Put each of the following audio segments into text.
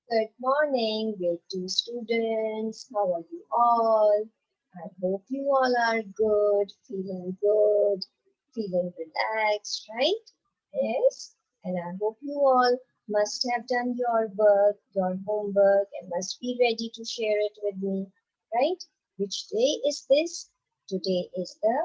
Good morning, grade 2 students. How are you all? I hope you all are good, feeling relaxed, right? Yes. And I hope you all must have done your work, your homework, and must be ready to share it with me, right? Which day is this? Today is the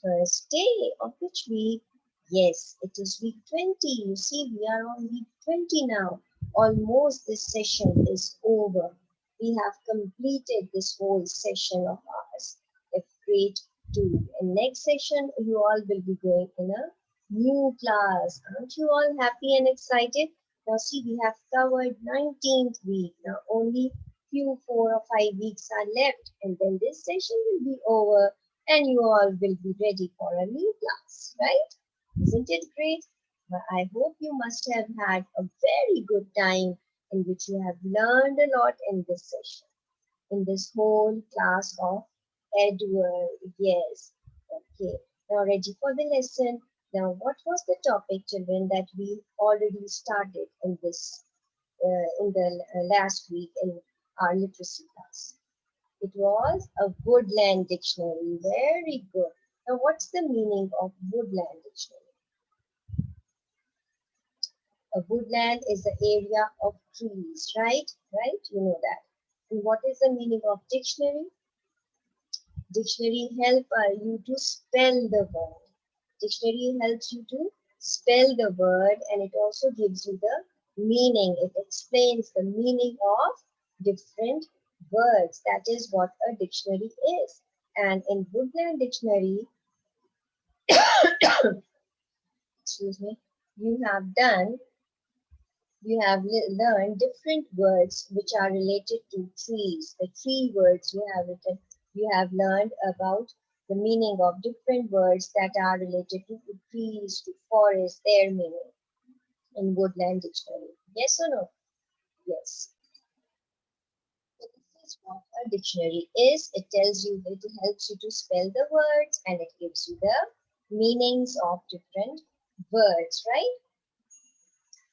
first day of which week? Yes, it is week 20. You see, we are on week 20 now. Almost this session is over. We have completed this whole session of ours. A great two. And next session, you all will be going in a new class. Aren't you all happy and excited? Now see, we have covered 19th week. Now only few 4 or 5 weeks are left, and then this session will be over and you all will be ready for a new class, right? Isn't it great? Well, I hope you must have had a very good time in which you have learned a lot in this session, in this whole class of Edward. Yes. Okay. Now ready for the lesson. Now, what was the topic, children, that we already started in this in the last week in our literacy class? It was a woodland dictionary. Very good. Now, what's the meaning of woodland dictionary? A woodland is the area of trees, right? Right? You know that. And what is the meaning of dictionary? Dictionary help you to spell the word. Dictionary helps you to spell the word and it also gives you the meaning. It explains the meaning of different words. That is what a dictionary is. And in Woodland Dictionary, excuse me, you have done, you have learned different words which are related to trees. The tree words you have written, you have learned about the meaning of different words that are related to trees, to forests, their meaning in Woodland Dictionary. Yes or no? Yes. So this is what a dictionary is. It tells you, it helps you to spell the words and it gives you the meanings of different words, right?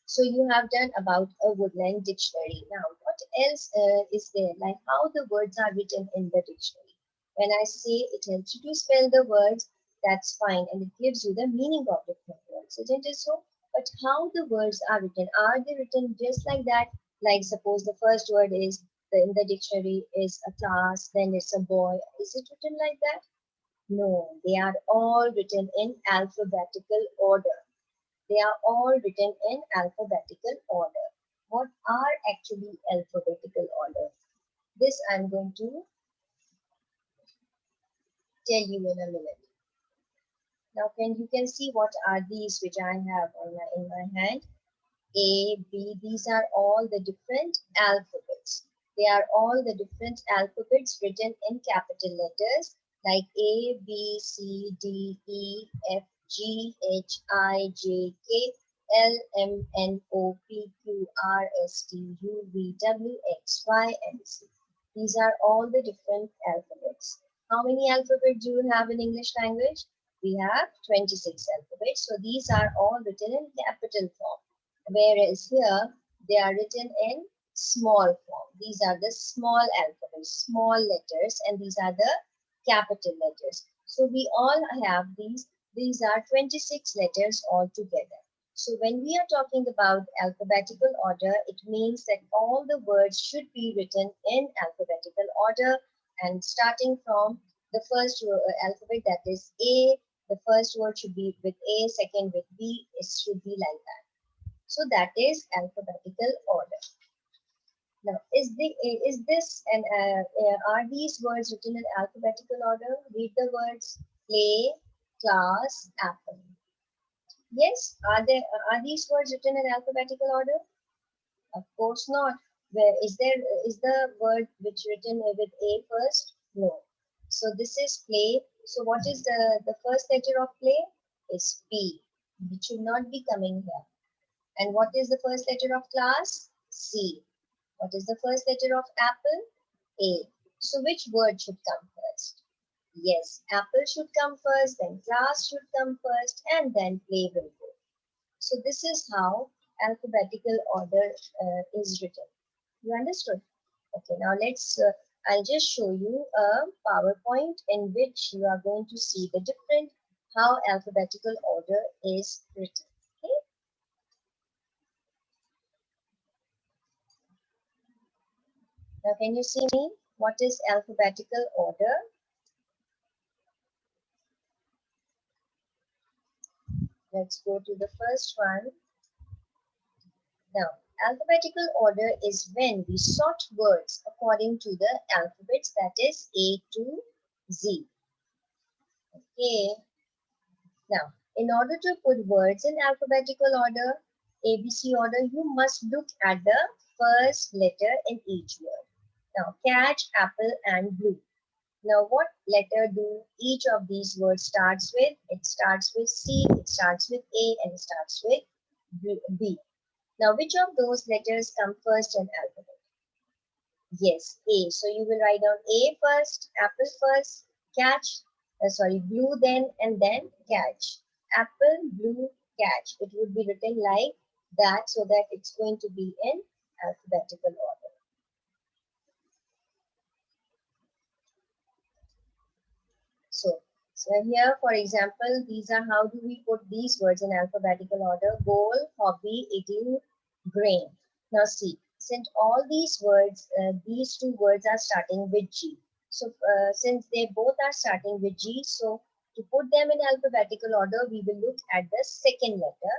So you have done about a woodland dictionary. Now, what else is there? Like how the words are written in the dictionary. When I say it helps you to spell the words, that's fine, and it gives you the meaning of different words, isn't it so? But how the words are they written just like that? Like suppose the first word is in the dictionary is a class, then it's a boy. Is it written like that? No, they are all written in alphabetical order. They are all written in alphabetical order. What are actually alphabetical order? This I'm going to tell you in a minute. Now you can see what are these which I have in my hand. A, B, these are all the different alphabets. They are all the different alphabets written in capital letters like A, B, C, D, E, F, G, H, I, J, K, L, M, N, O, P, Q, R, S, T, U, V, W, X, Y, and Z. These are all the different alphabets. How many alphabets do you have in English language? We have 26 alphabets. So these are all written in capital form. Whereas here they are written in small form. These are the small alphabets, small letters, and these are the capital letters. So we all have these are 26 letters altogether. So when we are talking about alphabetical order, it means that all the words should be written in alphabetical order and starting from the first alphabet, that is A, the first word should be with A, second with B, it should be like that. So that is alphabetical order. Now, is this and are these words written in alphabetical order? Read the words play, class, apple. Yes, are these words written in alphabetical order? Of course not. Where is the word which written with A first? No. So this is play. So what is the first letter of play? Is P. It should not be coming here. And what is the first letter of class? C. What is the first letter of apple? A. So which word should come first? Yes, apple should come first, then class should come first, and then play will go. So this is how alphabetical order is written. You understood? Okay, now I'll just show you a PowerPoint in which you are going to see the different, how alphabetical order is written. Okay, now can you see me? What is alphabetical order? Let's go to the first one. Now, alphabetical order is when we sort words according to the alphabets, that is A to Z. Okay. Now, in order to put words in alphabetical order, ABC order, you must look at the first letter in each word. Now, catch, apple, and blue. Now, what letter do each of these words starts with? It starts with C, it starts with A, and it starts with B. Now, which of those letters come first in alphabet? Yes, A. So you will write down A first, apple first, catch, blue then, and then catch. Apple, blue, catch. It would be written like that so that it's going to be in alphabetical order. So here, for example, these are how do we put these words in alphabetical order? Goal, hobby, igloo, grain. Now see, since all these words, these two words are starting with G. So since they both are starting with G, so to put them in alphabetical order, we will look at the second letter,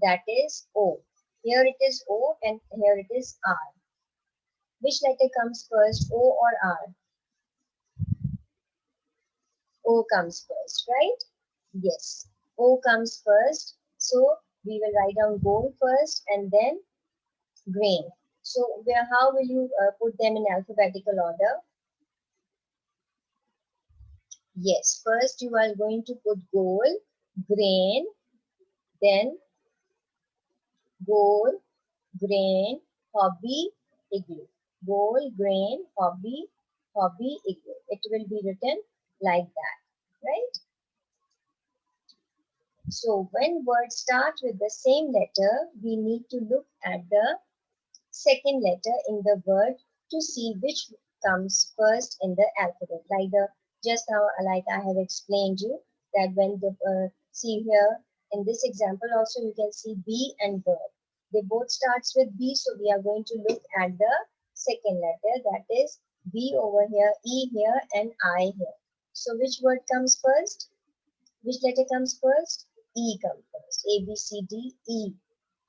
that is O. Here it is O and here it is R. Which letter comes first, O or R? O comes first, right? Yes, O comes first. So we will write down gold first and then grain. So how will you put them in alphabetical order? Yes, first you are going to put gold, grain, then gold, grain, hobby, igloo. Gold, grain, hobby, igloo. It will be written like that, right? So when words start with the same letter, we need to look at the second letter in the word to see which comes first in the alphabet. Just now, like I have explained you that when the see here in this example also you can see B and bird. They both starts with B, so we are going to look at the second letter, that is B over here, E here, and I here. So which word comes first? Which letter comes first? E comes first. A, B, C, D, E.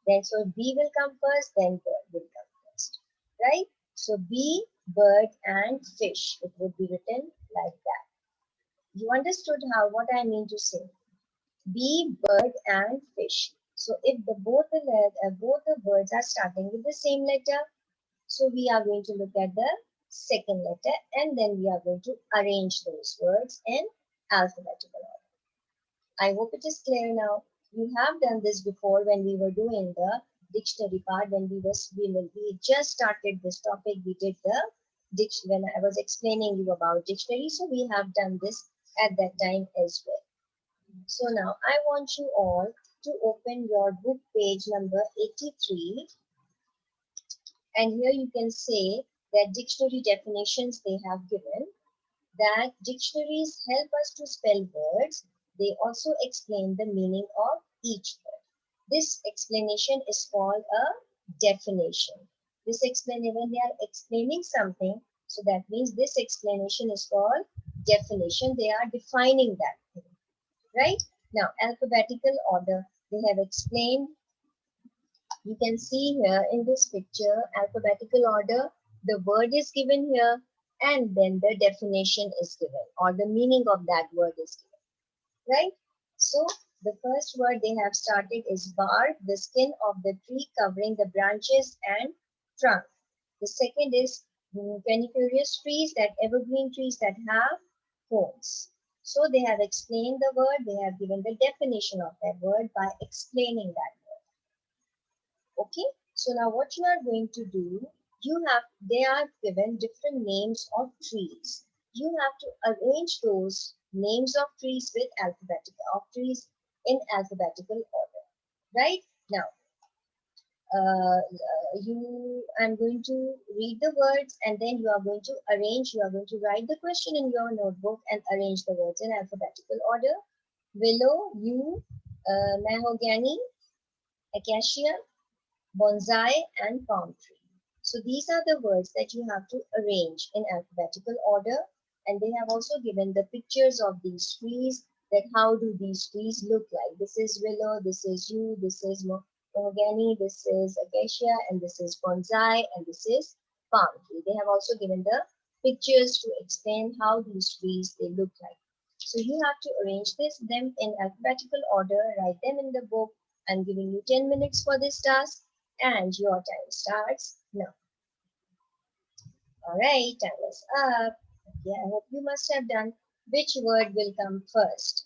Then so B will come first, then bird will come first. Right? So B, bird, and fish. It would be written like that. You understood what I mean to say? B, bird, and fish. So if both the words are starting with the same letter, so we are going to look at the second letter and then we are going to arrange those words in alphabetical order. I hope it is clear now. You have done this before when we were doing the dictionary part. We just started this topic. We did the when I was explaining you about dictionary. So we have done this at that time as well. So now I want you all to open your book page number 83, and here you can say that dictionary definitions they have given, that dictionaries help us to spell words. They also explain the meaning of each word. This explanation is called a definition. When they are explaining something, so that means this explanation is called definition. They are defining that thing, right? Now, alphabetical order, they have explained. You can see here in this picture, alphabetical order, the word is given here and then the definition is given or the meaning of that word is given, right? So the first word they have started is bark, the skin of the tree covering the branches and trunk. The second is coniferous trees, that evergreen trees that have cones. So they have explained the word, they have given the definition of that word by explaining that. Okay, so now what you are going to do, they are given different names of trees. You have to arrange those names of trees in alphabetical order. Right now, I'm going to read the words and then you are going to arrange, you are going to write the question in your notebook and arrange the words in alphabetical order. Willow, yew, mahogany, acacia, bonsai, and palm tree. So these are the words that you have to arrange in alphabetical order, and they have also given the pictures of these trees, that how do these trees look like. This is willow, this is yew, this is mahogany, this is acacia, and this is bonsai, and this is palm tree. They have also given the pictures to explain how these trees they look like. So you have to arrange them in alphabetical order, write them in the book. I'm giving you 10 minutes for this task and your time starts now. All right, time is up. Okay, I hope you must have done. Which word will come first?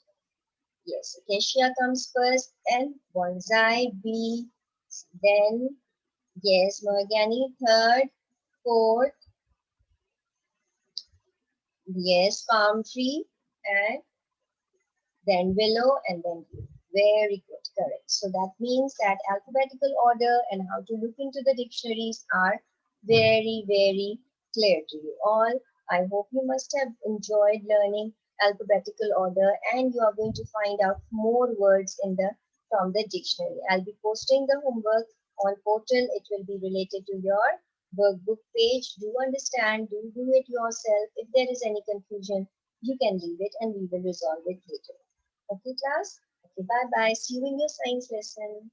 Yes, acacia comes first and bonsai, B, then yes, mahogany third, fourth, yes, palm tree, and then willow, and then blue. Very good, correct. So that means that alphabetical order and how to look into the dictionaries are very, very clear to you all. I hope you must have enjoyed learning alphabetical order and you are going to find out more words in the from the dictionary. I'll be posting the homework on portal. It will be related to your workbook page. Do understand, do it yourself. If there is any confusion, you can leave it and we will resolve it later. Okay, class? Okay, bye-bye. See you in your science lesson.